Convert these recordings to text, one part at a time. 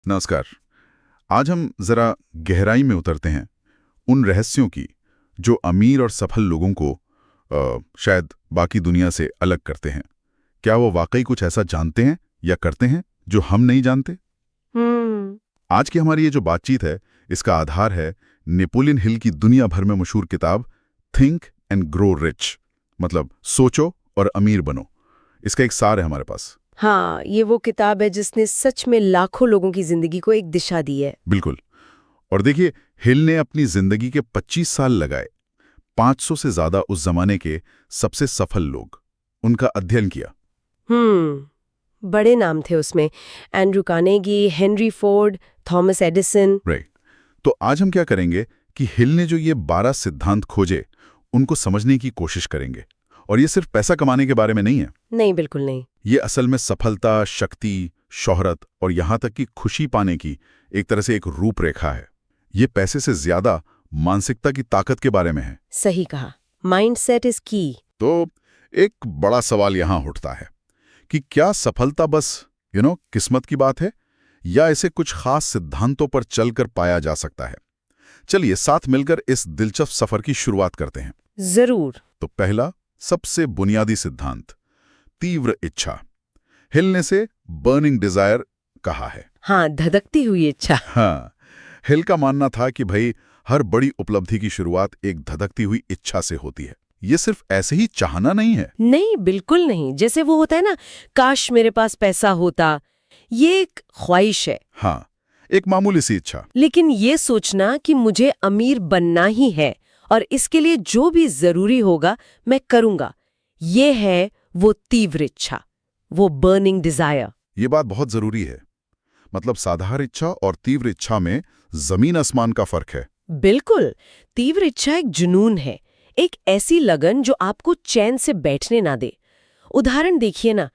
नमस्कार। आज हम जरा गहराई में उतरते हैं उन रहस्यों की जो अमीर और सफल लोगों को शायद बाकी दुनिया से अलग करते हैं। क्या वो वाकई कुछ ऐसा जानते हैं या करते हैं जो हम नहीं जानते? आज की हमारी ये जो बातचीत है, इसका आधार है नेपोलियन हिल की दुनिया भर में मशहूर किताब थिंक एंड ग्रो रिच, मतलब सोचो और अमीर बनो। इसका एक सार है हमारे पास। हाँ, ये वो किताब है जिसने सच में लाखों लोगों की जिंदगी को एक दिशा दी है। बिल्कुल। और देखिए, हिल ने अपनी जिंदगी के 25 साल लगाए, 500 से ज्यादा उस जमाने के सबसे सफल लोग, उनका अध्ययन किया। बड़े नाम थे उसमें, Andrew Carnegie, Henry Ford, Thomas Edison. Right. तो आज हम क्या करेंगे कि हिल ने जो ये 12 सिद्धांत खोजे, उनको समझने की कोशिश करेंगे। और ये सिर्फ पैसा कमाने के बारे में नहीं है। नहीं, बिल्कुल नहीं। ये असल में सफलता, शक्ति, शोहरत और यहां तक कि खुशी पाने की एक तरह से एक रूपरेखा है। ये पैसे से ज्यादा मानसिकता की ताकत के बारे में है। सही कहा, माइंडसेट इज की। तो एक बड़ा सवाल यहां उठता है कि क्या सफलता बस किस्मत की बात है, या इसे कुछ खास सिद्धांतों पर चलकर पाया जा सकता है? चलिए साथ मिलकर इस दिलचस्प सफर की शुरुआत करते हैं। जरूर। तो पहला, सबसे बुनियादी सिद्धांत, तीव्र इच्छा। हिल ने से बर्निंग डिजायर कहा है। हाँ, धधकती हुई इच्छा। हाँ, हिल का मानना था कि भाई हर बड़ी उपलब्धि की शुरुआत एक धधकती हुई इच्छा से होती है। ये सिर्फ ऐसे ही चाहना नहीं है। नहीं, बिल्कुल नहीं। जैसे वो होता है ना, काश मेरे पास पैसा होता, ये एक ख्वाहिश है। हाँ, एक मामूली सी इच्छा। लेकिन ये सोचना कि मुझे अमीर बनना ही है और इसके लिए जो भी जरूरी होगा मैं करूंगा, ये है वो तीव्र इच्छा, वो बर्निंग डिजायर। ये बात बहुत जरूरी है। मतलब साधारण इच्छा और तीव्र इच्छा में जमीन आसमान का फर्क है। बिल्कुल। तीव्र इच्छा एक जुनून है, एक ऐसी लगन जो आपको चैन से बैठने ना दे। उदाहरण देखिए ना,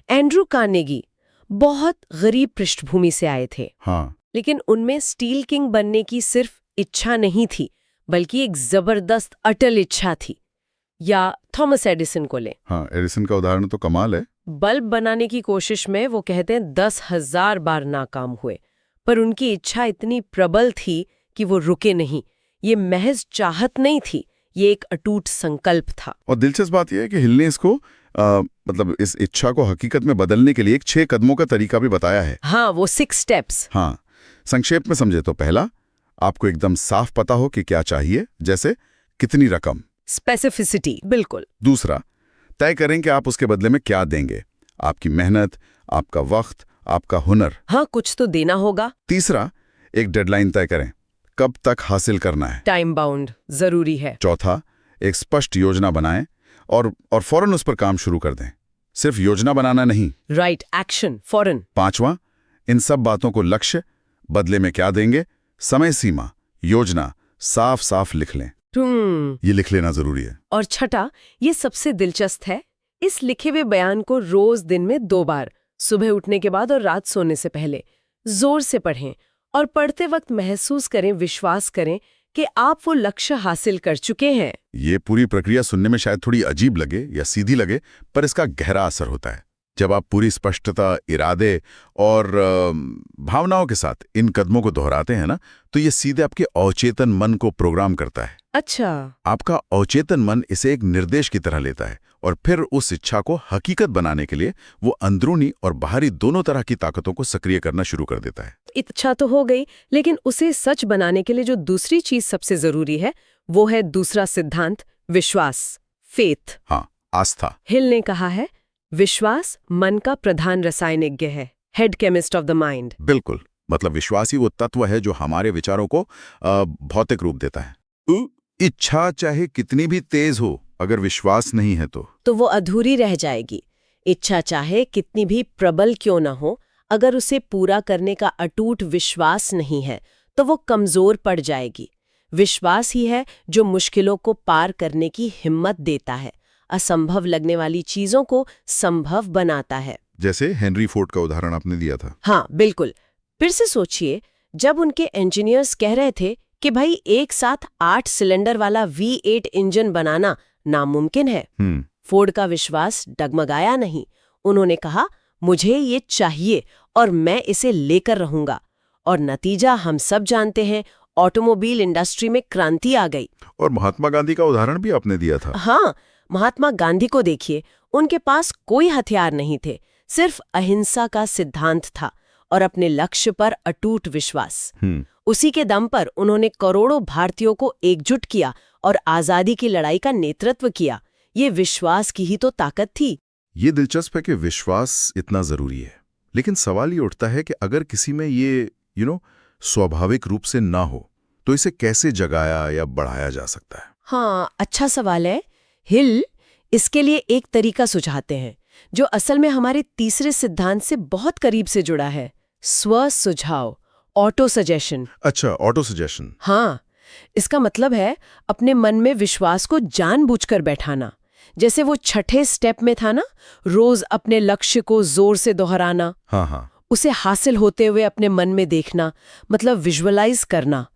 एंड्रू कार्नेगी बहुत गरीब पृष्ठभूमि से आए थे। हाँ, लेकिन उनमें स्टील किंग बनने की सिर्फ इच्छा नहीं थी, बल्कि एक जबरदस्त अटल इच्छा थी। या थॉमस एडिसन को ले। हाँ, एडिसन का उदाहरण तो कमाल है। बल्ब बनाने की कोशिश में वो कहते हैं 10,000 बार नाकाम हुए, पर उनकी इच्छा इतनी प्रबल थी कि वो रुके नहीं। ये महज चाहत नहीं थी, ये एक अटूट संकल्प था। और दिलचस्प बात यह है कि हिल ने इसको मतलब इस इच्छा को हकीकत में बदलने के लिए एक 6 कदमों का तरीका भी बताया है। हाँ, वो 6 स्टेप्स। हाँ, संक्षेप में समझे तो पहला, आपको एकदम साफ पता हो कि क्या चाहिए, जैसे कितनी रकम, स्पेसिफिसिटी। बिल्कुल। दूसरा, तय करें कि आप उसके बदले में क्या देंगे, आपकी मेहनत, आपका वक्त, आपका हुनर। हाँ, कुछ तो देना होगा। तीसरा, एक डेडलाइन तय करें, कब तक हासिल करना है। टाइम बाउंड जरूरी है। चौथा, एक स्पष्ट योजना बनाएं और फौरन उस पर काम शुरू कर दें। सिर्फ योजना बनाना नहीं। राइट, एक्शन फौरन। पांचवा, इन सब बातों को लक्ष्य, बदले में क्या देंगे, समय सीमा, योजना साफ साफ लिख लें। ये लिख लेना जरूरी है। और छठा, ये सबसे दिलचस्प है, इस लिखे हुए बयान को रोज दिन में 2 बार, सुबह उठने के बाद और रात सोने से पहले, जोर से पढ़ें। और पढ़ते वक्त महसूस करें, विश्वास करें कि आप वो लक्ष्य हासिल कर चुके हैं। ये पूरी प्रक्रिया सुनने में शायद थोड़ी अजीब लगे या सीधी लगे, पर इसका गहरा असर होता है। जब आप पूरी स्पष्टता, इरादे और भावनाओं के साथ इन कदमों को दोहराते हैं ना, तो ये सीधे आपके अवचेतन मन को प्रोग्राम करता है। अच्छा। आपका अवचेतन मन इसे एक निर्देश की तरह लेता है और फिर उस इच्छा को हकीकत बनाने के लिए वो अंदरूनी और बाहरी दोनों तरह की ताकतों को सक्रिय करना शुरू कर देता है। इच्छा तो हो गई, लेकिन उसे सच बनाने के लिए जो दूसरी चीज सबसे जरूरी है, वो है दूसरा सिद्धांत, विश्वास, फेथ। हाँ, आस्था। हिल ने कहा है, विश्वास मन का प्रधान रसायनिज्ञ है, head chemist of the mind. बिल्कुल। मतलब विश्वास ही वो तत्व है जो हमारे विचारों को भौतिक रूप देता है। इच्छा चाहे कितनी भी तेज हो, अगर विश्वास नहीं है तो वो अधूरी रह जाएगी। इच्छा चाहे कितनी भी प्रबल क्यों ना हो, अगर उसे पूरा करने का अटूट विश्वास नहीं है तो वो कमजोर पड़ जाएगी। विश्वास ही है जो मुश्किलों को पार करने की हिम्मत देता है, असंभव लगने वाली चीजों को संभव बनाता है। जैसे हेनरी फोर्ड का उदाहरण आपने दिया था। हाँ, बिल्कुल। फिर से सोचिए, जब उनके इंजीनियर्स कह रहे थे कि भाई एक साथ 8 सिलेंडर वाला V8 इंजन बनाना नामुमकिन है, फोर्ड का विश्वास डगमगाया नहीं। उन्होंने कहा, मुझे ये चाहिए और मैं इसे लेकर रहूंगा। और नतीजा हम सब जानते हैं, ऑटोमोबाइल इंडस्ट्री में क्रांति आ गई। और महात्मा गांधी का उदाहरण भी आपने दिया था। हाँ, महात्मा गांधी को देखिए, उनके पास कोई हथियार नहीं थे, सिर्फ अहिंसा का सिद्धांत था और अपने लक्ष्य पर अटूट विश्वास। उसी के दम पर उन्होंने करोड़ों भारतीयों को एकजुट किया और आजादी की लड़ाई का नेतृत्व किया। ये विश्वास की ही तो ताकत थी। ये दिलचस्प है कि विश्वास इतना जरूरी है, लेकिन सवाल ये उठता है कि अगर किसी में ये स्वाभाविक रूप से ना हो तो इसे कैसे जगाया या बढ़ाया जा सकता है? हाँ, अच्छा सवाल है। हिल इसके लिए एक तरीका सुझाते हैं जो असल में हमारे तीसरे सिद्धांत से बहुत करीब से जुड़ा है, स्व सुझाव, ऑटो सजेशन। अच्छा, ऑटो सजेशन। हाँ, इसका मतलब है अपने मन में विश्वास को जानबूझकर बैठाना। जैसे वो छठे स्टेप में था ना, रोज अपने लक्ष्य को जोर से दोहराना। हाँ, उसे हासिल होते हुए अपने मन में देखना, मतलब विजुअलाइज करना,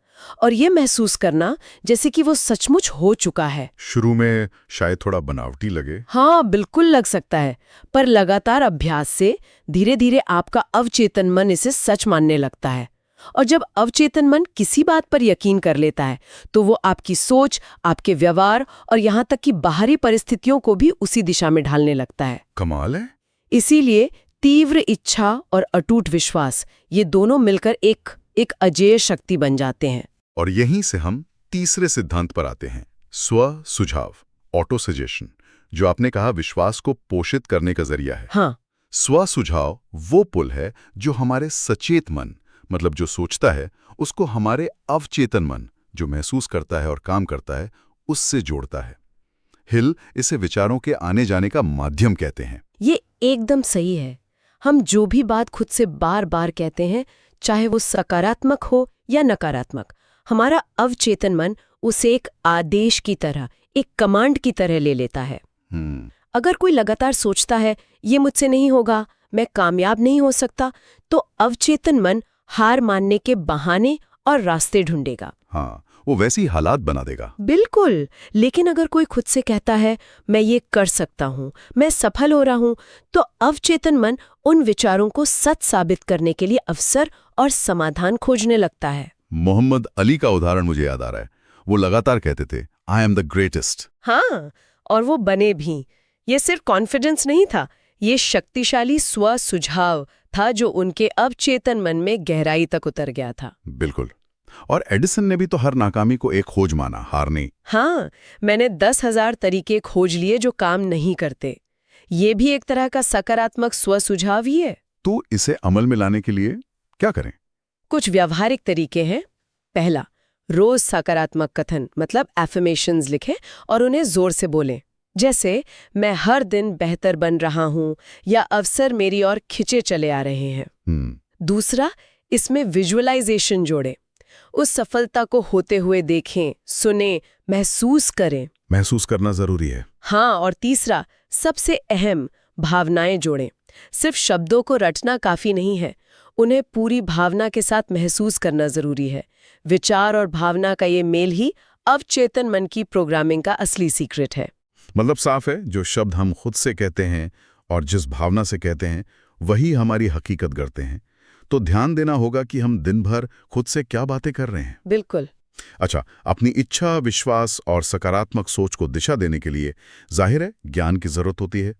और ये महसूस करना जैसे कि वो सचमुच हो चुका है। शुरू में शायद थोड़ा बनावटी लगे। हाँ, बिल्कुल लग सकता है, पर लगातार अभ्यास से धीरे धीरे आपका अवचेतन मन इसे सच मानने लगता है। और जब अवचेतन मन किसी बात पर यकीन कर लेता है तो वो आपकी सोच, आपके व्यवहार और यहाँ तक कि बाहरी परिस्थितियों को भी उसी दिशा में ढालने लगता है। कमाल है। इसीलिए तीव्र इच्छा और अटूट विश्वास, ये दोनों मिलकर एक अजेय शक्ति बन जाते हैं। और यहीं से हम तीसरे सिद्धांत पर आते हैं, स्व सुझाव, ऑटो सजेशन, जो आपने कहा विश्वास को पोषित करने का जरिया है। हाँ, स्व सुझाव वो पुल है जो हमारे सचेत मन, मतलब जो सोचता है, उसको हमारे अवचेतन मन, जो महसूस करता है और काम करता है, उससे जोड़ता है। हिल इसे विचारों के आने जाने का माध्यम कहते हैं। ये एकदम सही है। हम जो भी बात खुद से बार बार कहते हैं, चाहे वो सकारात्मक हो या नकारात्मक, हमारा अवचेतन मन उसे एक आदेश की तरह, एक कमांड की तरह ले लेता है। अगर कोई लगातार सोचता है ये मुझसे नहीं होगा, मैं कामयाब नहीं हो सकता, तो अवचेतन मन हार मानने के बहाने और रास्ते ढूंढेगा। हाँ, वो वैसी हालात बना देगा। बिल्कुल। लेकिन अगर कोई खुद से कहता है मैं ये कर सकता हूँ, मैं सफल हो रहा हूँ, तो अवचेतन मन उन विचारों को सच साबित करने के लिए अवसर और समाधान खोजने लगता है। मोहम्मद अली का उदाहरण मुझे याद आ रहा है। वो लगातार कहते थे, आई एम द ग्रेटेस्ट। हाँ, और वो बने भी। ये सिर्फ कॉन्फिडेंस नहीं था, ये शक्तिशाली स्व सुझाव था जो उनके अवचेतन मन में गहराई तक उतर गया था। बिल्कुल। और एडिसन ने भी तो हर नाकामी को एक खोज माना, हार नहीं। हाँ, मैंने 10,000 तरीके खोज लिए जो काम नहीं करते। ये भी एक तरह का सकारात्मक स्व सुझाव ही है। तो इसे अमल में लाने के लिए क्या करें? कुछ व्यावहारिक तरीके हैं। पहला, रोज सकारात्मक कथन, मतलब एफर्मेशंस लिखें और उन्हें जोर से बोलें। जैसे मैं हर दिन बेहतर बन रहा हूं या अवसर मेरी ओर खिंचे चले आ रहे हैं। दूसरा, इसमें विजुअलाइजेशन जोड़ें। उस सफलता को होते हुए देखें, सुनें, महसूस करें। महसूस करना जरूरी है। हाँ, और तीसरा, सबसे अहम, भावनाएं जोड़ें। सिर्फ शब्दों को रटना काफी नहीं है, उन्हें पूरी भावना के साथ महसूस करना जरूरी है। विचार और भावना का ये मेल ही अवचेतन मन की प्रोग्रामिंग का असली सीक्रेट है। मतलब साफ है, जो शब्द हम खुद से कहते हैं और जिस भावना से कहते हैं, वही हमारी हकीकत करते हैं। तो ध्यान देना होगा कि हम दिन भर खुद से क्या बातें कर रहे हैं। बिल्कुल। अच्छा, अपनी इच्छा, विश्वास और सकारात्मक सोच को दिशा देने के लिए जाहिर है ज्ञान की जरूरत होती है।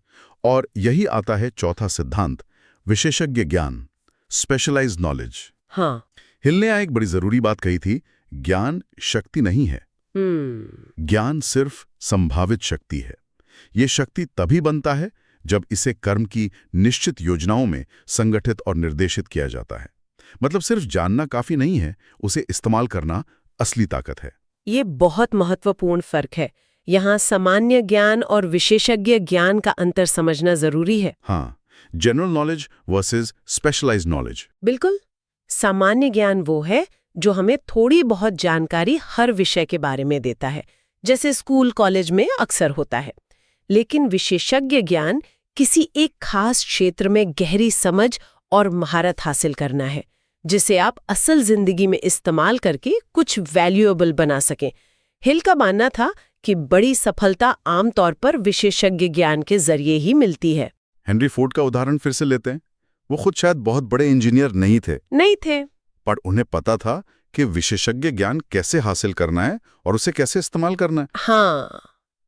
और यही आता है चौथा सिद्धांत, विशेषज्ञ ज्ञान, स्पेशलाइज्ड नॉलेज। हाँ, हिल ने एक बड़ी जरूरी बात कही थी, ज्ञान शक्ति नहीं है। ज्ञान सिर्फ संभावित शक्ति है। ये शक्ति तभी बनता है जब इसे कर्म की निश्चित योजनाओं में संगठित और निर्देशित किया जाता है। मतलब सिर्फ जानना काफी नहीं है, उसे इस्तेमाल करना असली ताकत है। ये बहुत महत्वपूर्ण फर्क है। यहाँ सामान्य ज्ञान और विशेषज्ञ ज्ञान का अंतर समझना जरूरी है। हाँ, general knowledge versus specialised knowledge. बिल्कुल। सामान्य ज्ञान वो है जो हमें थोड़ी बहुत जानकारी हर विषय के बारे में देता है, जैसे स्कूल कॉलेज में अक्सर होता है। लेकिन विशेषज्ञ ज्ञान किसी एक खास क्षेत्र में गहरी समझ और महारत हासिल करना है, जिसे आप असल जिंदगी में इस्तेमाल करके कुछ वैल्यूएबल बना सकें। हिल का मानना था कि बड़ी सफलता आमतौर पर विशेषज्ञ ज्ञान के जरिए ही मिलती है। हेनरी फोर्ड का उदाहरण फिर से लेते हैं। वो खुद शायद बहुत बड़े इंजीनियर नहीं थे, और उन्हें पता था कि विशेषज्ञ ज्ञान कैसे हासिल करना है और उसे कैसे इस्तेमाल करना है। हाँ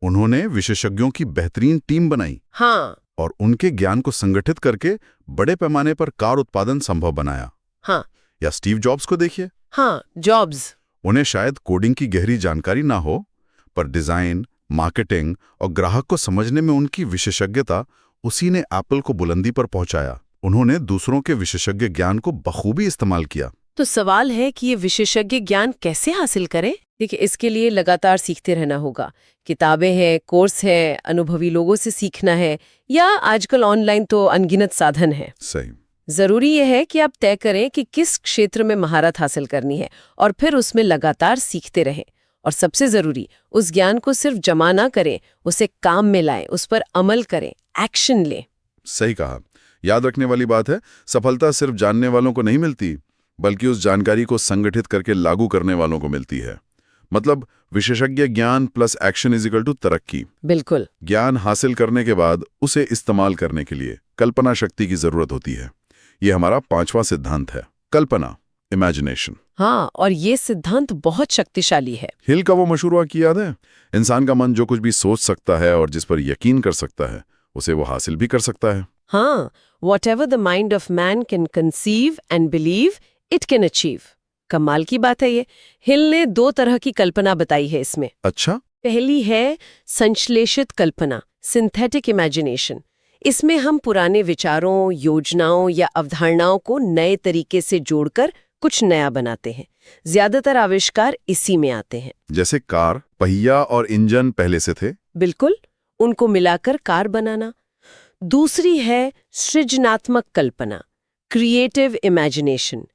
उन्होंने विशेषज्ञों की बेहतरीन टीम बनाई हाँ और उनके ज्ञान को संगठित करके बड़े पैमाने पर कार उत्पादन संभव बनाया। हाँ या स्टीव जॉब्स को देखिए। हाँ जॉब्स। उन्हें शायद कोडिंग की गहरी जानकारी ना हो, पर डिजाइन, मार्केटिंग और ग्राहक को समझने में उनकी विशेषज्ञता उसी ने एप्पल को बुलंदी पर पहुंचाया। उन्होंने दूसरों के विशेषज्ञ ज्ञान को बखूबी इस्तेमाल किया। तो सवाल है कि ये विशेषज्ञ ज्ञान कैसे हासिल करें? देखिए, इसके लिए लगातार सीखते रहना होगा। किताबें हैं, कोर्स है, अनुभवी लोगों से सीखना है, या आजकल ऑनलाइन तो अनगिनत साधन है। सही। जरूरी यह है कि आप तय करें कि किस क्षेत्र में महारत हासिल करनी है और फिर उसमें लगातार सीखते रहें। और सबसे जरूरी, उस ज्ञान को सिर्फ जमा ना करें, उसे काम में लाएं, उस पर अमल करें, एक्शन लें। सही कहा। याद रखने वाली बात है, सफलता सिर्फ जानने वालों को नहीं मिलती, बल्कि उस जानकारी को संगठित करके लागू करने वालों को मिलती है। मतलब विशेषज्ञ ज्ञान plus action is equal to तरक्की। बिल्कुल। ज्ञान हासिल करने के बाद उसे इस्तेमाल करने के लिए कल्पना शक्ति की जरूरत होती है। ये हमारा 5वां सिद्धांत है, कल्पना, इमेजिनेशन। हाँ, और ये सिद्धांत बहुत शक्तिशाली है। हिल का वो मशहूर वाक्य याद है? इंसान का मन जो कुछ भी सोच सकता है और जिस पर यकीन कर सकता है, उसे वो हासिल भी कर सकता है। हाँ, whatever the mind of man can conceive and believe, it can achieve। कमाल की बात है ये। हिल ने 2 तरह की कल्पना बताई है इसमें। अच्छा। पहली है संश्लेषित कल्पना, सिंथेटिक इमेजिनेशन। इसमें हम पुराने विचारों, योजनाओं या अवधारणाओं को नए तरीके से जोड़कर कुछ नया बनाते हैं। ज्यादातर आविष्कार इसी में आते हैं। जैसे कार, पहिया और इंजन पहले से थे। बिल्कुल, उनको मिलाकर कार बनाना। दूसरी है सृजनात्मक कल्पना, क्रिएटिव इमेजिनेशन।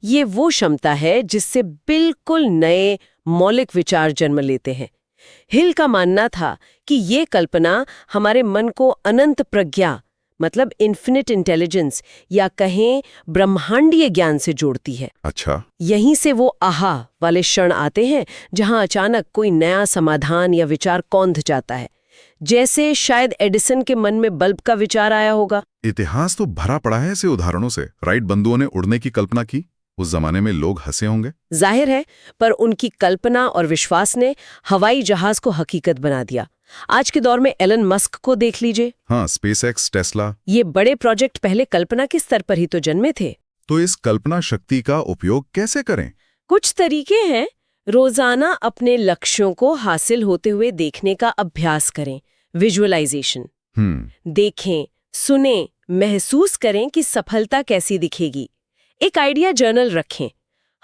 ये वो क्षमता है जिससे बिल्कुल नए मौलिक विचार जन्म लेते हैं। हिल का मानना था कि ये कल्पना हमारे मन को अनंत प्रज्ञा, मतलब इन्फिनिट इंटेलिजेंस, या कहें ब्रह्मांडीय ज्ञान से जोड़ती है। अच्छा। यहीं से वो आहा वाले क्षण आते हैं जहां अचानक कोई नया समाधान या विचार कौंध जाता है। जैसे शायद एडिसन के मन में बल्ब का विचार आया होगा। इतिहास तो भरा पड़ा है ऐसे उदाहरणों से। राइट बंधुओं ने उड़ने की कल्पना की, उस जमाने में लोग हंसे होंगे। जाहिर है, पर उनकी कल्पना और विश्वास ने हवाई जहाज को हकीकत बना दिया। आज के दौर में एलन मस्क को देख लीजिए। हाँ, स्पेसएक्स, टेस्ला। ये बड़े प्रोजेक्ट पहले कल्पना के स्तर पर ही तो जन्मे थे। तो इस कल्पना शक्ति का उपयोग कैसे करें? कुछ तरीके हैं। रोजाना अपने लक्ष्यों को हासिल होते हुए देखने का अभ्यास करें, विजुअलाइजेशन। देखें, सुने, महसूस करें कि सफलता कैसी दिखेगी। एक आइडिया जर्नल रखें,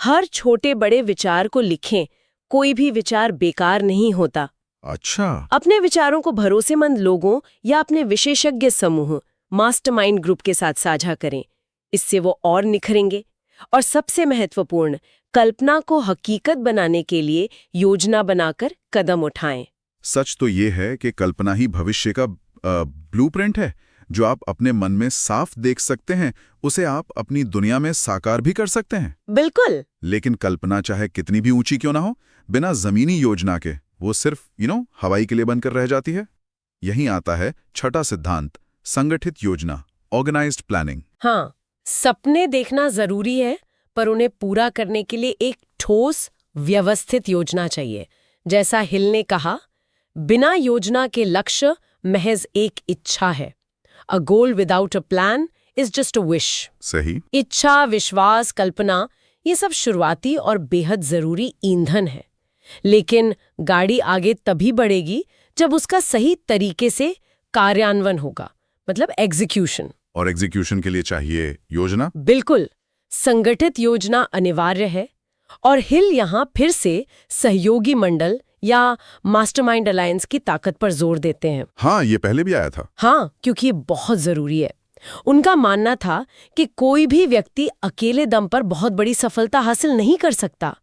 हर छोटे बड़े विचार को लिखें। कोई भी विचार बेकार नहीं होता। अच्छा। अपने विचारों को भरोसेमंद लोगों या अपने विशेषज्ञ समूह, मास्टरमाइंड ग्रुप के साथ साझा करें। इससे वो और निखरेंगे। और सबसे महत्वपूर्ण, कल्पना को हकीकत बनाने के लिए योजना बनाकर कदम उठाएं। सच तो ये है कि कल्पना ही भविष्य का ब्लूप्रिंट है। जो आप अपने मन में साफ देख सकते हैं, उसे आप अपनी दुनिया में साकार भी कर सकते हैं। बिल्कुल। लेकिन कल्पना चाहे कितनी भी ऊंची क्यों ना हो, बिना जमीनी योजना के वो सिर्फ हवाई के लिए बनकर रह जाती है। यहीं आता है 6ठा सिद्धांत, संगठित योजना, ऑर्गेनाइज्ड प्लानिंग। हाँ, सपने देखना जरूरी है, पर उन्हें पूरा करने के लिए एक ठोस, व्यवस्थित योजना चाहिए। जैसा हिल ने कहा, बिना योजना के लक्ष्य महज एक इच्छा है। A goal without a plan is just a wish। सही। इच्छा, विश्वास, कल्पना, ये सब शुरुआती और बेहद जरूरी ईंधन है। लेकिन गाड़ी आगे तभी बढ़ेगी जब उसका सही तरीके से कार्यान्वयन होगा, मतलब एग्जीक्यूशन। और एग्जीक्यूशन के लिए चाहिए योजना। बिल्कुल, संगठित योजना अनिवार्य है। और हिल यहाँ फिर से सहयोगी मंडल या मास्टरमाइंड अलायंस की ताकत पर जोर देते हैं। हाँ, ये पहले भी आया था। हाँ, क्योंकि ये बहुत जरूरी है। उनका मानना था कि कोई भी व्यक्ति अकेले दम पर बहुत बड़ी सफलता हासिल नहीं कर सकता।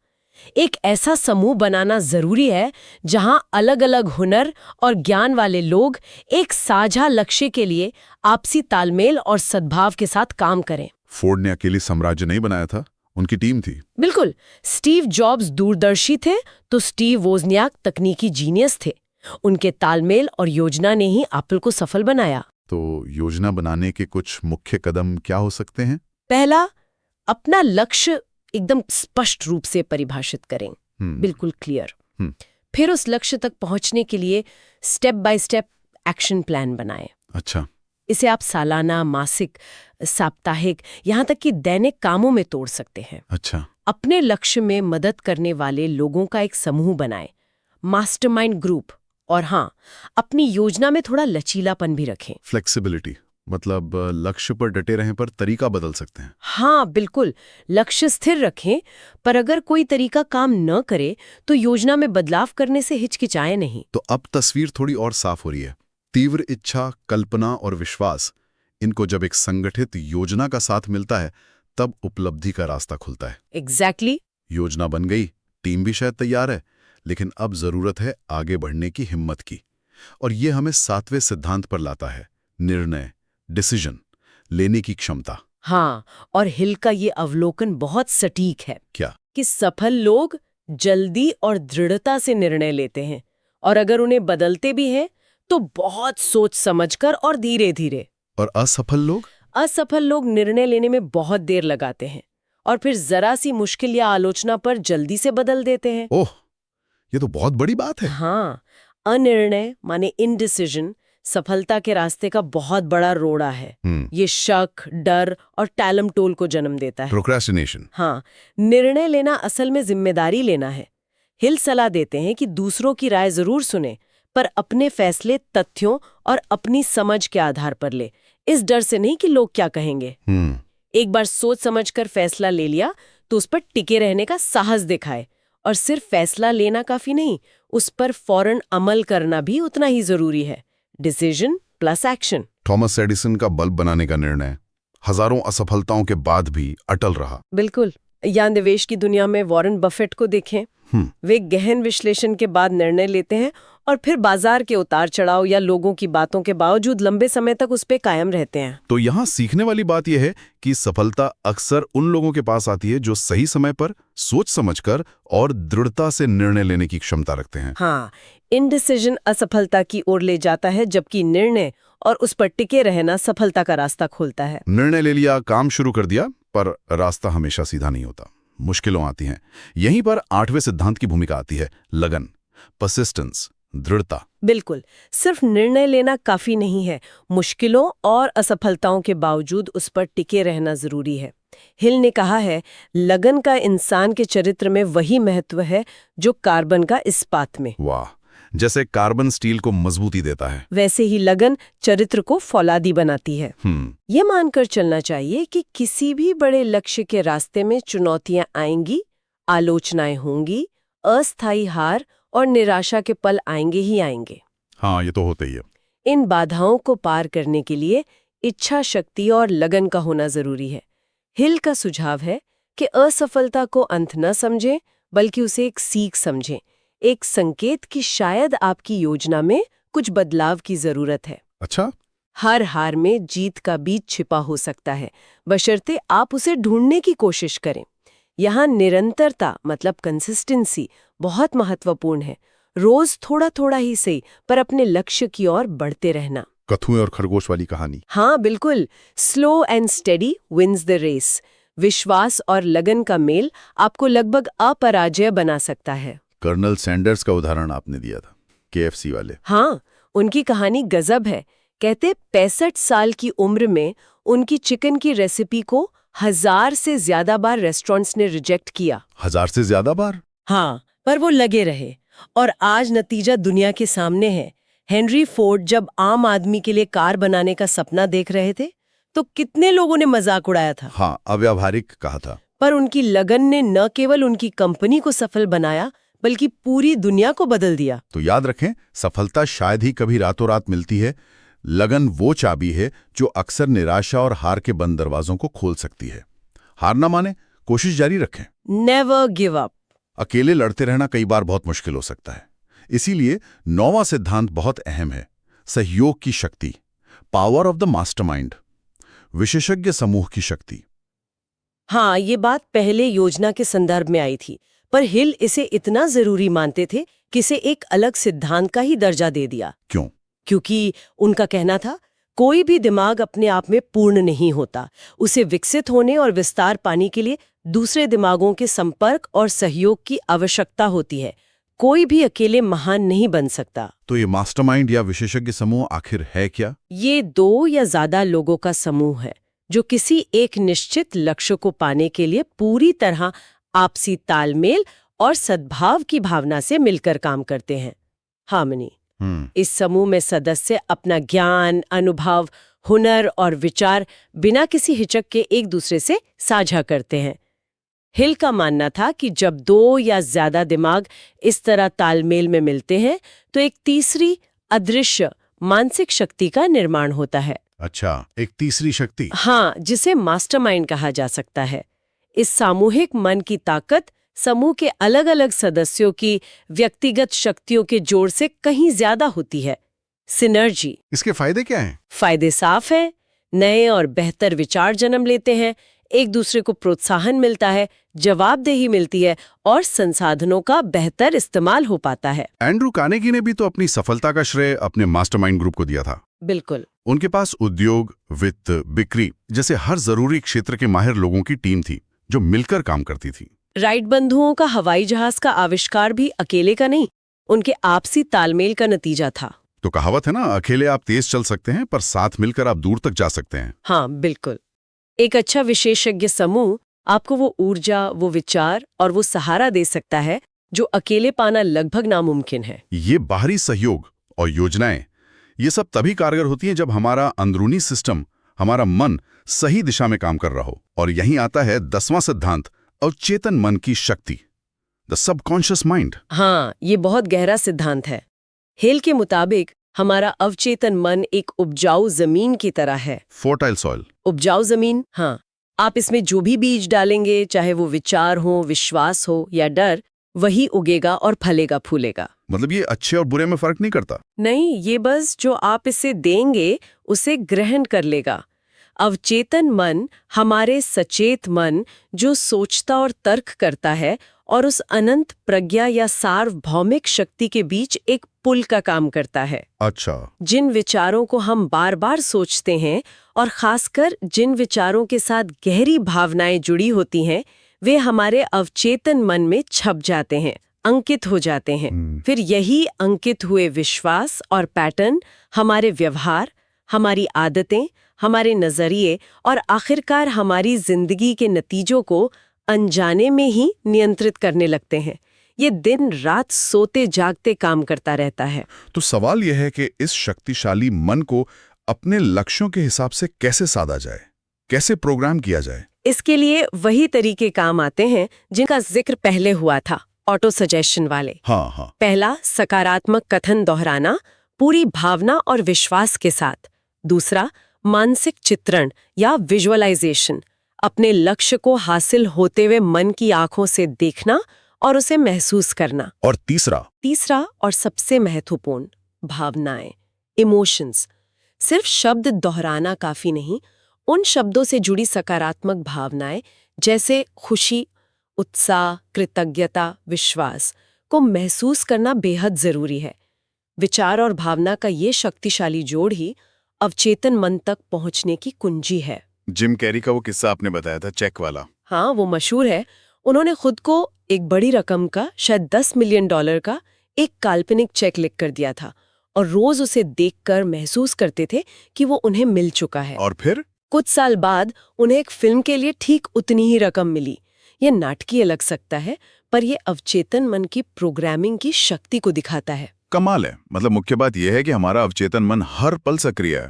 एक ऐसा समूह बनाना जरूरी है जहां अलग-अलग हुनर और ज्ञान वाले लोग एक साझा लक्ष्य के लिए आपसी तालमेल और सद्भाव के साथ काम करें। फोर्ड ने अकेले साम्राज्य नहीं बनाया था, उनकी टीम थी। बिल्कुल। स्टीव जॉब्स दूरदर्शी थे तो स्टीव वोजनियाक तकनीकी जीनियस थे। उनके तालमेल और योजना ने ही एप्पल को सफल बनाया। तो योजना बनाने के कुछ मुख्य कदम क्या हो सकते हैं? पहला, अपना लक्ष्य एकदम स्पष्ट रूप से परिभाषित करें, बिल्कुल क्लियर। फिर उस लक्ष्य तक पहुंचने के लिए step by step action plan बनाएं। अच्छा। इसे आप सालाना, मासिक, साप्ताहिक, यहाँ तक कि दैनिक कामों में तोड़ सकते हैं। अच्छा। अपने लक्ष्य में मदद करने वाले लोगों का एक समूह बनाएं, मास्टरमाइंड ग्रुप। और हाँ, अपनी योजना में थोड़ा लचीलापन भी रखें। फ्लेक्सिबिलिटी मतलब लक्ष्य पर डटे रहें पर तरीका बदल सकते हैं। हाँ बिल्कुल, लक्ष्य स्थिर रखें, पर अगर कोई तरीका काम न करे तो योजना में बदलाव करने से हिचकिचाएं नहीं। तो अब तस्वीर थोड़ी और साफ हो रही है। तीव्र इच्छा, कल्पना और विश्वास, इनको जब एक संगठित योजना का साथ मिलता है तब उपलब्धि का रास्ता खुलता है। एग्जैक्टली। योजना बन गई, टीम भी शायद तैयार है, लेकिन अब जरूरत है आगे बढ़ने की हिम्मत की। और ये हमें 7वें सिद्धांत पर लाता है, निर्णय, डिसीजन लेने की क्षमता। हाँ, और हिल का ये अवलोकन बहुत सटीक है। क्या? कि सफल लोग जल्दी और दृढ़ता से निर्णय लेते हैं, और अगर उन्हें बदलते भी हैं तो बहुत सोच समझकर और धीरे धीरे। और असफल लोग निर्णय लेने में बहुत देर लगाते हैं और फिर जरा सी मुश्किल या आलोचना पर जल्दी से बदल देते हैं। ओह, ये तो बहुत बड़ी बात है। हाँ, अनिर्णय माने इनडिसीजन सफलता के रास्ते का बहुत बड़ा रोड़ा है। ये शक, डर और टालम टोल को जन्म देता है। प्रोक्रेस्टिनेशन। हाँ, निर्णय लेना असल में जिम्मेदारी लेना है। हिल सलाह देते हैं कि दूसरों की राय जरूर सुने, पर अपने फैसले तथ्यों और अपनी समझ के आधार पर ले, इस डर से नहीं कि लोग क्या कहेंगे। एक बार सोच समझकर फैसला ले लिया तो उस पर टिके रहने का साहस दिखाए, और सिर्फ फैसला लेना काफी नहीं, उस पर फौरन अमल करना भी उतना ही जरूरी है। Decision plus action. Thomas Edison का बल्ब बनाने का निर्णय हजारों असफलताओं के बाद भी अटल रहा। बिल्कुल। या निवेश की दुनिया में वॉरेन बफेट को देखें, वे गहन विश्लेषण के बाद निर्णय लेते हैं और फिर बाजार के उतार चढ़ाव या लोगों की बातों के बावजूद लंबे समय तक उस पे कायम रहते हैं। तो यहाँ सीखने वाली बात यह है कि सफलता अक्सर उन लोगों के पास आती है जो सही समय पर सोच समझकर और दृढ़ता से निर्णय लेने की क्षमता रखते हैं। हाँ, इनडिसीजन असफलता की ओर ले जाता है, जबकि निर्णय और उस पर टिके रहना सफलता का रास्ता खोलता है। निर्णय ले लिया, काम शुरू कर दिया, पर रास्ता हमेशा सीधा नहीं होता, मुश्किलों आती हैं। यहीं पर 8वें सिद्धांत की भूमिका आती है, लगन, परसिस्टेंस, दृढ़ता। बिल्कुल, सिर्फ निर्णय लेना काफी नहीं है, मुश्किलों और असफलताओं के बावजूद उस पर टिके रहना जरूरी है। हिल ने कहा है, लगन का इंसान के चरित्र में वही महत्व है जो कार्बन का इस्पात में। वाह, जैसे कार्बन स्टील को मजबूती देता है, वैसे ही लगन चरित्र को फौलादी बनाती है। ये मानकर चलना चाहिए कि किसी भी बड़े लक्ष्य के रास्ते में चुनौतियां आएंगी, आलोचनाएं होंगी, अस्थायी हार और निराशा के पल आएंगे ही आएंगे। हाँ, ये तो होता ही है। इन बाधाओं को पार करने के लिए इच्छा शक्ति और लगन का होना जरूरी है। हिल का सुझाव है कि असफलता को अंत न समझें, बल्कि उसे एक सीख समझें, एक संकेत कि शायद आपकी योजना में कुछ बदलाव की जरूरत है। अच्छा। हर हार में जीत का बीज छिपा हो सकता है, बशर्ते आप उसे ढूंढने की कोशिश करें। यहाँ निरंतरता मतलब कंसिस्टेंसी बहुत महत्वपूर्ण है। रोज थोड़ा थोड़ा ही सही, पर अपने लक्ष्य की ओर बढ़ते रहना। कछुए और खरगोश वाली कहानी। हाँ बिल्कुल, slow and steady wins the race. विश्वास और लगन का मेल आपको लगभग अपराजय बना सकता है। कर्नल सैंडर्स का उदाहरण आपने दिया था, KFC वाले। हाँ, उनकी कहानी गजब है। कहते 65 साल की उम्र में उनकी चिकन की रेसिपी को 1000 से ज्यादा बार रेस्टोरेंट्स ने रिजेक्ट किया। 1000 से ज्यादा बार? हाँ, पर वो लगे रहे और आज नतीजा दुनिया के सामने है। हेनरी फोर्ड जब आम आदमी के लिए कार बनाने का सपना देख रहे थे तो कितने लोगों ने मजाक उड़ाया था। हाँ, अव्यावहारिक कहा था। पर उनकी लगन ने न केवल उनकी कंपनी को सफल बनाया, बल्कि पूरी दुनिया को बदल दिया। तो याद रखें, सफलता शायद ही कभी रातों रात मिलती है। लगन वो चाबी है जो अक्सर निराशा और हार के बंद दरवाजों को खोल सकती है। हार ना माने, कोशिश जारी रखें। Never give up. अकेले लड़ते रहना कई बार बहुत मुश्किल हो सकता है। इसीलिए 9वां सिद्धांत बहुत अहम है, सहयोग की शक्ति, पावर ऑफ द मास्टरमाइंड, विशेषज्ञ समूह की शक्ति। हाँ, ये बात पहले योजना के संदर्भ में आई थी, पर हिल इसे इतना जरूरी मानते थे कि इसे एक अलग सिद्धांत का ही दर्जा दे दिया। क्यों? क्योंकि उनका कहना था, कोई भी दिमाग अपने आप में पूर्ण नहीं होता, उसे विकसित होने और विस्तार पाने के लिए दूसरे दिमागों के संपर्क और सहयोग की आवश्यकता होती है। कोई भी अकेले महान नहीं बन सकता। तो ये मास्टरमाइंड या विशेषज्ञ समूह आखिर है क्या? ये 2 या ज्यादा लोगों का समूह है जो किसी एक निश्चित लक्ष्य को पाने के लिए पूरी तरह आपसी तालमेल और सद्भाव की भावना से मिलकर काम करते हैं। हार्मनी। इस समूह में सदस्य अपना ज्ञान, अनुभव, हुनर और विचार बिना किसी हिचक के एक दूसरे से साझा करते हैं। हिल का मानना था कि जब 2 या ज्यादा दिमाग इस तरह तालमेल में मिलते हैं तो एक तीसरी अदृश्य मानसिक शक्ति का निर्माण होता है। अच्छा, एक तीसरी शक्ति। हाँ, जिसे मास्टरमाइंड कहा जा सकता है। इस सामूहिक मन की ताकत समूह के अलग-अलग सदस्यों की व्यक्तिगत शक्तियों के जोड़ से कहीं ज्यादा होती है। सिनर्जी। इसके फायदे क्या हैं? फायदे साफ हैं। नए और बेहतर विचार जन्म लेते हैं, एक दूसरे को प्रोत्साहन मिलता है, जवाबदेही मिलती है और संसाधनों का बेहतर इस्तेमाल हो पाता है। एंड्रू कार्नेगी ने भी तो अपनी सफलता का श्रेय अपने मास्टरमाइंड ग्रुप को दिया था। बिल्कुल। उनके पास उद्योग, वित्त, बिक्री जैसे हर जरूरी क्षेत्र के माहिर लोगों की टीम थी जो मिलकर काम करती थी। राइट बंधुओं का हवाई जहाज का आविष्कार भी अकेले का नहीं, उनके आपसी तालमेल का नतीजा था। तो कहावत है ना, अकेले आप तेज चल सकते हैं पर साथ मिलकर आप दूर तक जा सकते हैं। हाँ, बिल्कुल। एक अच्छा विशेषज्ञ समूह आपको वो ऊर्जा, वो विचार और वो सहारा दे सकता है जो अकेले पाना लगभग नामुमकिन है। ये बाहरी सहयोग और योजनाएं, ये सब तभी कारगर होती हैं जब हमारा अंदरूनी सिस्टम, हमारा मन सही दिशा में काम कर रहा हो। और यहीं आता है 10वां सिद्धांत, अवचेतन मन की शक्ति, द सबकॉन्शियस माइंड। हाँ, ये बहुत गहरा सिद्धांत है। हेल के मुताबिक हमारा अवचेतन मन एक उपजाऊ जमीन की तरह है। Fertile soil. उपजाऊ जमीन, हाँ। आप इसमें जो भी बीज डालेंगे, चाहे वो विचार हो, विश्वास हो या डर, वही उगेगा और फलेगा फूलेगा। मतलब ये अच्छे और बुरे में फर्क नहीं करता? नहीं, ये बस जो आप इसे देंगे उसे ग्रहण कर लेगा। अवचेतन मन हमारे सचेत मन जो सोचता और तर्क करता है और उस अनंत प्रज्ञा या सार्वभौमिक शक्ति के बीच एक पुल का काम करता है। अच्छा। जिन विचारों को हम बार बार सोचते हैं और खासकर जिन विचारों के साथ गहरी भावनाएं जुड़ी होती हैं, वे हमारे अवचेतन मन में छप जाते हैं, अंकित हो जाते हैं। फिर यही अंकित हुए विश्वास और पैटर्न हमारे व्यवहार, हमारी आदतें, हमारे नजरिए और आखिरकार हमारी जिंदगी के नतीजों को अनजाने में ही नियंत्रित करने लगते हैं। ये दिन रात सोते जागते काम करता रहता है। तो सवाल यह है कि इस शक्तिशाली मन को अपने लक्ष्यों के हिसाब से कैसे साधा जाए, कैसे प्रोग्राम किया जाए? इसके लिए वही तरीके काम आते हैं जिनका जिक्र पहले हुआ था, ऑटो सजेशन वाले। हाँ। पहला, सकारात्मक कथन दोहराना पूरी भावना और विश्वास के साथ। दूसरा, मानसिक चित्रण या विजुअलाइजेशन, अपने लक्ष्य को हासिल होते हुए मन की आंखों से देखना और उसे महसूस करना। और तीसरा और सबसे महत्वपूर्ण, भावनाएं, इमोशंस। सिर्फ शब्द दोहराना काफी नहीं, उन शब्दों से जुड़ी सकारात्मक भावनाएं जैसे खुशी, उत्साह, कृतज्ञता, विश्वास को महसूस करना बेहद जरूरी है। विचार और भावना का ये शक्तिशाली जोड़ ही अवचेतन मन तक पहुंचने की कुंजी है। जिम कैरी का वो किस्सा आपने बताया था, चेक वाला। हाँ, वो मशहूर है। उन्होंने खुद को एक बड़ी रकम का, शायद $10 मिलियन का एक काल्पनिक चेक लिख कर दिया था और रोज उसे देखकर महसूस करते थे कि वो उन्हें मिल चुका है। और फिर कुछ साल बाद उन्हें एक फिल्म के लिए ठीक उतनी ही रकम मिली। ये नाटकीय लग सकता है, पर ये अवचेतन मन की प्रोग्रामिंग की शक्ति को दिखाता है। कमाल है। मतलब मुख्य बात यह है कि हमारा अवचेतन मन हर पल सक्रिय है।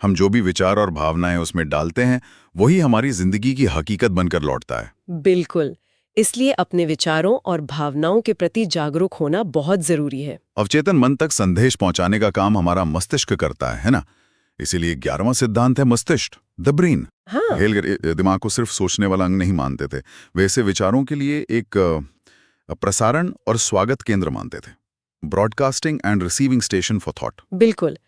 हम जो भी विचार और भावनाएं उसमें डालते हैं, वही हमारी जिंदगी की हकीकत बनकर लौटता है। बिल्कुल। इसलिए अपने विचारों और भावनाओं के प्रति जागरूक होना बहुत जरूरी है। अवचेतन मन तक संदेश पहुंचाने का काम हमारा मस्तिष्क करता है ना? इसीलिए 11वां सिद्धांत है मस्तिष्क, द ब्रेन। हाँ। हेल दिमाग को सिर्फ सोचने वाला अंग नहीं मानते थे, वैसे विचारों के लिए एक प्रसारण और स्वागत केंद्र मानते थे, broadcasting and receiving station for thought. बिल्कुल।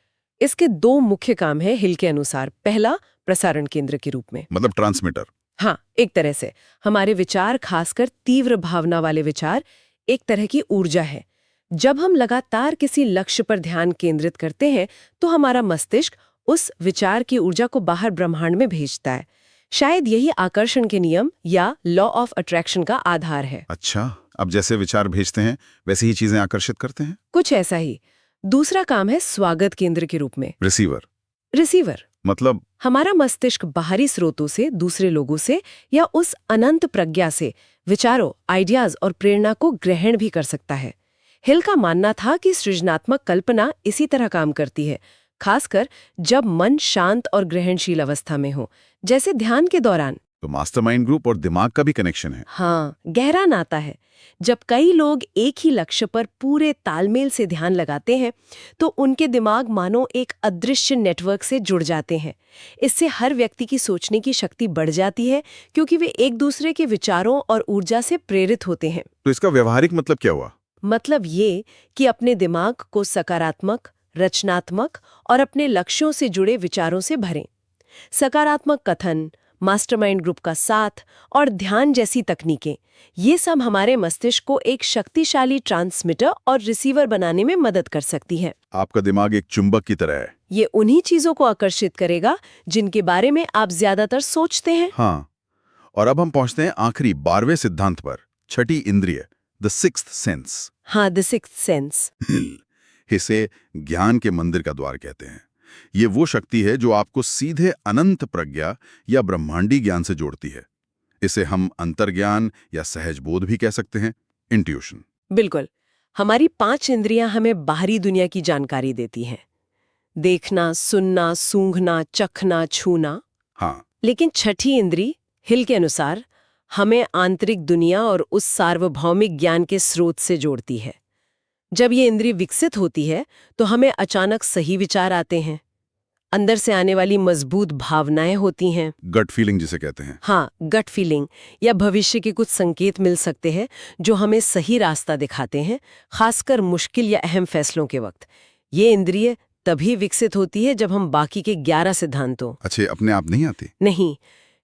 इसके 2 मुख्य काम हैं हिल के अनुसार। पहला, प्रसारण केंद्र के रूप में, मतलब ट्रांसमीटर। हाँ, एक तरह से हमारे विचार, खासकर तीव्र भावना वाले विचार, एक तरह की ऊर्जा है। जब हम लगातार किसी लक्ष्य पर ध्यान केंद्रित करते हैं तो हमारा मस्तिष्क उस विचार की ऊर्जा को बाहर ब्रह्मांड में भेजता है। शायद यही आकर्षण के नियम या लॉ ऑफ अट्रैक्शन का आधार है। अच्छा, अब जैसे विचार भेजते हैं वैसे ही चीजें आकर्षित करते हैं। कुछ ऐसा ही। दूसरा काम है स्वागत केंद्र के रूप में रिसीवर रिसीवर। मतलब हमारा मस्तिष्क बाहरी स्रोतों से, दूसरे लोगों से या उस अनंत प्रज्ञा से विचारों, आइडियाज और प्रेरणा को ग्रहण भी कर सकता है। हिल का मानना था कि सृजनात्मक कल्पना इसी तरह काम करती है, खासकर जब मन शांत और ग्रहणशील अवस्था में हो, जैसे ध्यान के दौरान। तो मास्टरमाइंड ग्रुप और दिमाग का भी कनेक्शन है। हाँ, गहरा नाता है। जब कई लोग एक ही लक्ष्य पर पूरे तालमेल से ध्यान लगाते हैं तो उनके दिमाग मानो एक अदृश्य नेटवर्क से जुड़ जाते हैं। इससे हर व्यक्ति की सोचने की शक्ति बढ़ जाती है, क्योंकि वे एक दूसरे के विचारों और ऊर्जा से प्रेरित होते हैं। तो इसका व्यवहारिक मतलब क्या हुआ? मतलब ये कि अपने दिमाग को सकारात्मक, रचनात्मक और अपने लक्ष्यों से जुड़े विचारों से भरें। सकारात्मक कथन, मास्टरमाइंड ग्रुप का साथ और ध्यान जैसी तकनीकें, ये सब हमारे मस्तिष्क को एक शक्तिशाली ट्रांसमीटर और रिसीवर बनाने में मदद कर सकती हैं। आपका दिमाग एक चुंबक की तरह है। ये उन्हीं चीजों को आकर्षित करेगा जिनके बारे में आप ज्यादातर सोचते हैं। हाँ, और अब हम पहुंचते हैं आखिरी 12वें सिद्धांत पर, छठी इंद्रिय, द सिक्स्थ सेंस। हाँ, द सिक्स्थ सेंस। इसे ज्ञान के मंदिर का द्वार कहते हैं। ये वो शक्ति है जो आपको सीधे अनंत प्रज्ञा या ब्रह्मांडी ज्ञान से जोड़ती है। इसे हम अंतर्ज्ञान या सहज बोध भी कह सकते हैं, इंट्यूशन। बिल्कुल। हमारी 5 इंद्रियां हमें बाहरी दुनिया की जानकारी देती हैं, देखना, सुनना, सूंघना, चखना, छूना। हाँ, लेकिन छठी इंद्री, हिल के अनुसार, हमें आंतरिक दुनिया और उस सार्वभौमिक ज्ञान के स्रोत से जोड़ती है। जब ये इंद्री विकसित होती है तो हमें अचानक सही विचार आते हैं, अंदर से आने वाली मजबूत भावनाएं होती हैं। गट फीलिंग जिसे कहते हैं। हाँ, गट फीलिंग, या भविष्य के कुछ संकेत मिल सकते हैं जो हमें सही रास्ता दिखाते हैं, खासकर मुश्किल या अहम फैसलों के वक्त। ये इंद्रिय तभी विकसित होती है जब हम बाकी के 11 सिद्धांतों अच्छे अपने आप नहीं आती? नहीं,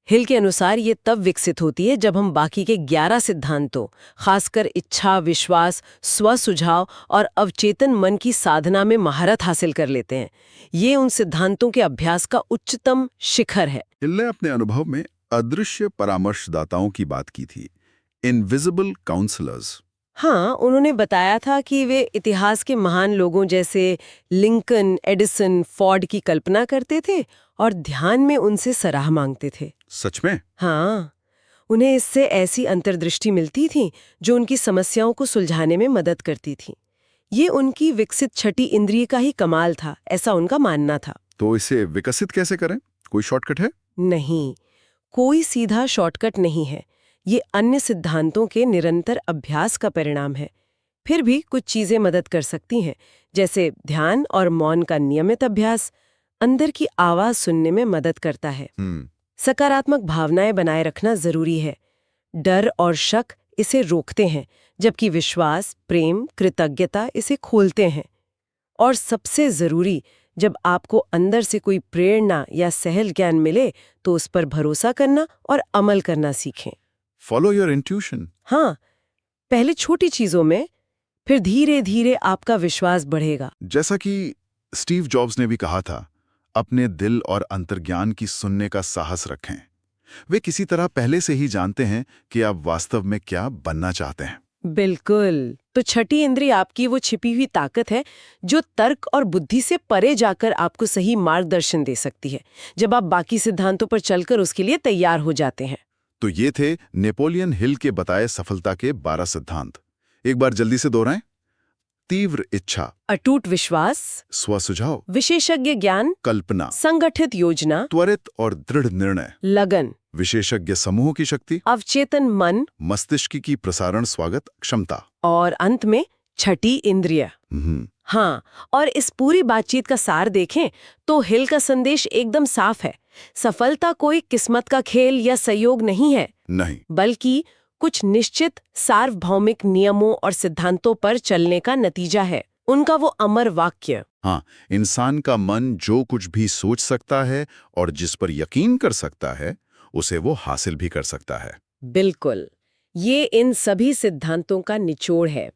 हिल के अनुसार ये तब विकसित होती है जब हम बाकी के 11 सिद्धांतों, खासकर इच्छा, विश्वास, स्वसुझाव और अवचेतन मन की साधना में महारत हासिल कर लेते हैं। ये उन सिद्धांतों के अभ्यास का उच्चतम शिखर है। हिल ने अपने अनुभव में अदृश्य परामर्शदाताओं की बात की थी, इनविजिबल काउंसलर्स। हाँ, उन्होंने बताया था कि वे इतिहास के महान लोगों जैसे लिंकन, एडिसन, फोर्ड की कल्पना करते थे और ध्यान में उनसे सराह मांगते थे। सच में? हाँ, उन्हें इससे ऐसी अंतर्दृष्टि मिलती थी जो उनकी समस्याओं को सुलझाने में मदद करती थी। ये उनकी विकसित छठी इंद्रिय का ही कमाल था, ऐसा उनका मानना था। तो इसे विकसित कैसे करें? कोई शॉर्टकट है? नहीं, कोई सीधा शॉर्टकट नहीं है। ये अन्य सिद्धांतों के निरंतर अभ्यास का परिणाम है। फिर भी कुछ चीजें मदद कर सकती हैं, जैसे ध्यान और मौन का नियमित अभ्यास अंदर की आवाज सुनने में मदद करता है। सकारात्मक भावनाएं बनाए रखना जरूरी है। डर और शक इसे रोकते हैं, जबकि विश्वास, प्रेम, कृतज्ञता इसे खोलते हैं। और सबसे जरूरी, जब आपको अंदर से कोई प्रेरणा या सहज ज्ञान मिले तो उस पर भरोसा करना और अमल करना सीखें। Follow your intuition. हाँ, पहले छोटी चीजों में, फिर धीरे धीरे आपका विश्वास बढ़ेगा। जैसा कि स्टीव जॉब्स ने भी कहा था, अपने दिल और अंतर्ज्ञान की सुनने का साहस रखें। वे किसी तरह पहले से ही जानते हैं कि आप वास्तव में क्या बनना चाहते हैं। बिल्कुल। तो छठी इंद्रिय आपकी वो छिपी हुई ताकत है जो तर्क और बुद्धि से परे जाकर आपको सही मार्गदर्शन दे सकती है, जब आप बाकी सिद्धांतों पर चलकर उसके लिए तैयार हो जाते हैं। तो ये थे नेपोलियन हिल के बताए सफलता के 12 सिद्धांत। एक बार जल्दी से दोहराएं। तीव्र इच्छा, अटूट विश्वास, स्वसुझाव, विशेषज्ञ ज्ञान, कल्पना, संगठित योजना, त्वरित और दृढ़ निर्णय, लगन, विशेषज्ञ समूह की शक्ति, अवचेतन मन, मस्तिष्क की प्रसारण स्वागत क्षमता, और अंत में छठी इंद्रिय। हाँ, और इस पूरी बातचीत का सार देखें तो हिल का संदेश एकदम साफ है। सफलता कोई किस्मत का खेल या संयोग नहीं है, नहीं, बल्कि कुछ निश्चित सार्वभौमिक नियमों और सिद्धांतों पर चलने का नतीजा है। उनका वो अमर वाक्य, हाँ, इंसान का मन जो कुछ भी सोच सकता है और जिस पर यकीन कर सकता है, उसे वो हासिल भी कर सकता है। बिल्कुल, ये इन सभी सिद्धांतों का निचोड़ है।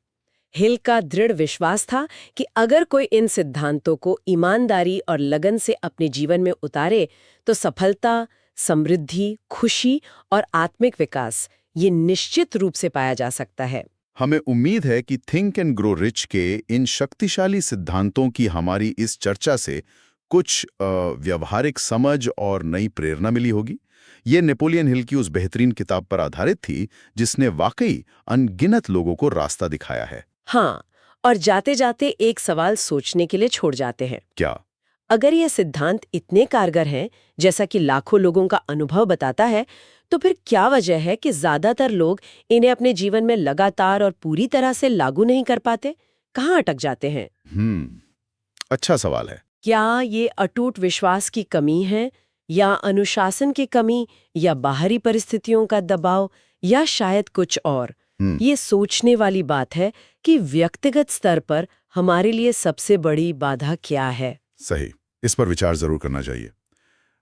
हिल का दृढ़ विश्वास था कि अगर कोई इन सिद्धांतों को ईमानदारी और लगन से अपने जीवन में उतारे तो सफलता, समृद्धि, खुशी और आत्मिक विकास ये निश्चित रूप से पाया जा सकता है। हमें उम्मीद है कि थिंक एंड ग्रो रिच के इन शक्तिशाली सिद्धांतों की हमारी इस चर्चा से कुछ व्यवहारिक समझ और नई प्रेरणा मिली होगी। ये नेपोलियन हिल की उस बेहतरीन किताब पर आधारित थी जिसने वाकई अनगिनत लोगों को रास्ता दिखाया है। हाँ, और जाते जाते एक सवाल सोचने के लिए छोड़ जाते हैं। क्या? अगर ये सिद्धांत इतने कारगर हैं, जैसा कि लाखों लोगों का अनुभव बताता है, तो फिर क्या वजह है कि ज्यादातर लोग इन्हें अपने जीवन में लगातार और पूरी तरह से लागू नहीं कर पाते? कहाँ अटक जाते हैं? अच्छा सवाल है। क्या ये अटूट विश्वास की कमी है, या अनुशासन की कमी, या बाहरी परिस्थितियों का दबाव, या शायद कुछ और? ये सोचने वाली बात है कि व्यक्तिगत स्तर पर हमारे लिए सबसे बड़ी बाधा क्या है। सही, इस पर विचार जरूर करना चाहिए।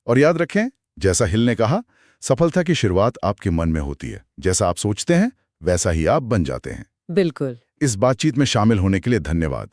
और याद रखें, जैसा हिल ने कहा, सफलता की शुरुआत आपके मन में होती है। जैसा आप सोचते हैं वैसा ही आप बन जाते हैं। बिल्कुल। इस बातचीत में शामिल होने के लिए धन्यवाद।